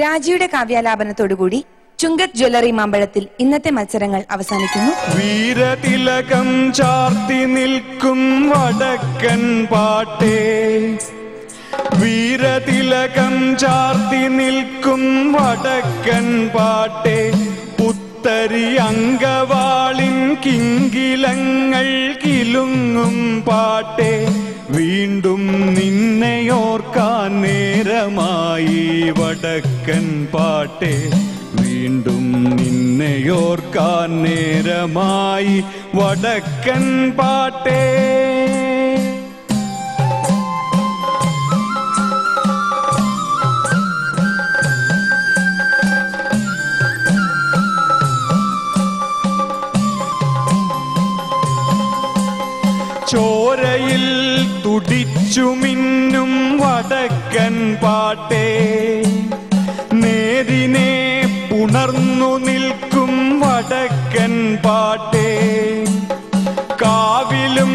രാജിയുടെ കാവ്യാലാപനത്തോടുകൂടി Chungath jewellery മാമ്പഴത്തിൽ ഇന്നത്തെ മത്സരങ്ങൾ അവസാനിക്കുന്നു. വീരതിലകം ചാർത്തി നിൽക്കും വടക്കൻ പാട്ടേ, വീരതിലകം ചാർത്തി നിൽക്കും വടക്കൻ പാട്ടേ, പുത്തരി അങ്കവാളിൻ കിങ്കിലങ്ങൾ കിലുങ്ങും പാട്ടേ, വീണ്ടും നിന്നെയോർക്കാൻ നേരമായി വടക്കൻ പാട്ടേ, വീണ്ടും നിന്നെയോർക്കാൻ നേരമായി വടക്കൻ പാട്ടേ. ചോരയിൽ തുടിച്ചു മിന്നും വടക്കൻ പാട്ടേ, നേരിനെ പുണർന്നു നിൽക്കും വടക്കൻ പാട്ടേ, കാവിലും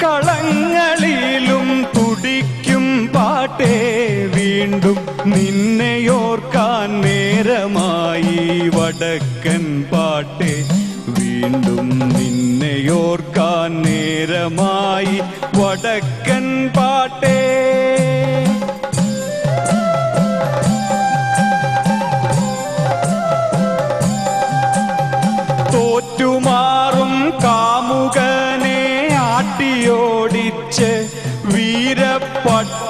കളങ്ങളിലും തുടിക്കും പാട്ടേ, വീണ്ടും നിന്നെയോർക്കാൻ നേരമായി വടക്കൻ പാട്ടേ, വീണ്ടും നിന്നെയോർക്കാൻ നേരമായി വടക്കൻ പാട്ടേ. തോറ്റുമാറും കാമുകനെ ആട്ടിയോടിച്ച് വീരപ്പട്ടുടുത്ത്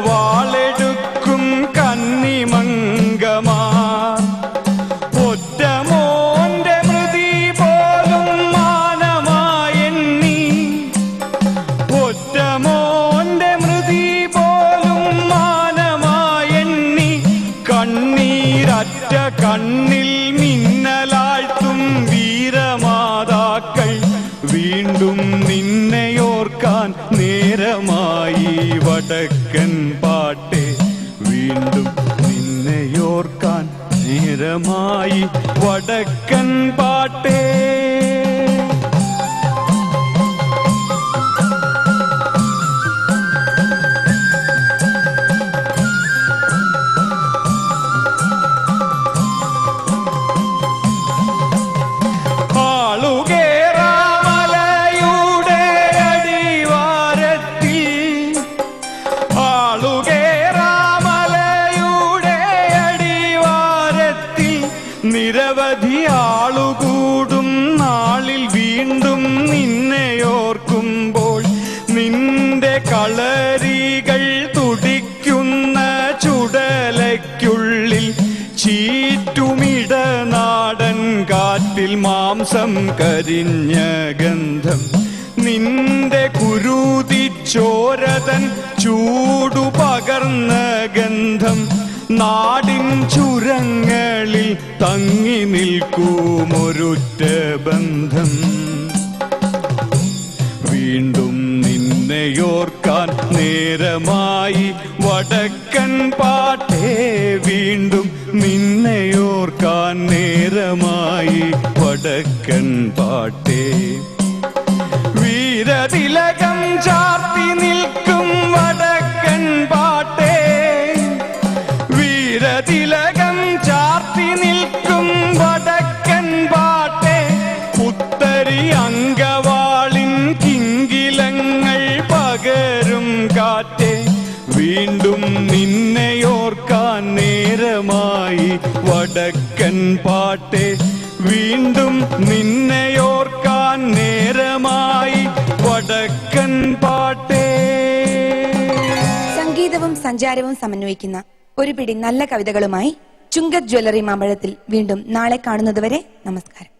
വാളെടുക്കും കന്നിമംഗമാർ, ഒറ്റമോന്റെ മൃതി പോലും മാനമായെണ്ണി, ഒറ്റമോന്റെ മൃതി പോലും മാനമായെണ്ണി, കണ്ണീരറ്റ കണ്ണിൽ മിന്നലാഴ്ത്തും വീരമാതാക്കൾ, വീണ്ടും നിന്നെയോർക്കാൻ നേരമായി വടക്കൻ പാട്ടേ, വീണ്ടും നിന്നെയോർക്കാൻ നേരമായി വടക്കൻ പാട്ടേ. നിരവധി ആളുകൂടും നാളിൽ വീണ്ടും നിന്നെയോർക്കുമ്പോൾ, നിന്റെ കളരികൾ തുടിക്കുന്ന ചുടലയ്ക്കുള്ളിൽ ചീറ്റുമിടനാടൻ കാറ്റിൽ മാംസം കരിഞ്ഞ ഗന്ധം, നിന്റെ കുരുതിച്ചോരതൻ ചൂടു പകർന്ന ഗന്ധം, നാടിൻ ചുരങ്ങളിൽ തങ്ങി നിൽക്കുമൊരുറ്റ ബന്ധം, വീണ്ടും നിന്നെയോർക്കാൻ നേരമായി വടക്കൻ പാട്ടേ, വീണ്ടും നിന്നെയോർക്കാൻ നേരമായി വടക്കൻ പാട്ടേ, വീരതിലകം ചാർത്തി നിൽക്കും വടക്കൻ പാട്ടേ, വീരതിലകം ചാർത്തി നിൽക്കും വടക്കൻ പാട്ടേ, പുത്തരി അങ്കവാളിൻ കിങ്കിലങ്ങൾ പകരും കാറ്റേ, വീണ്ടും നിന്നെയോർക്കാൻ നേരമായി വടക്കൻ പാട്ടേ, വീണ്ടും നിന്നെയോർക്കാൻ നേരമായി വടക്കൻ പാട്ടേ. സംഗീതവും സഞ്ചാരവും സമന്വയിക്കുന്ന ഒരു പിടി നല്ല കവിതകളുമായി ചുങ്കത് ജ്വല്ലറി മാമ്പഴത്തിൽ വീണ്ടും നാളെ കാണുന്നതുവരെ നമസ്കാരം.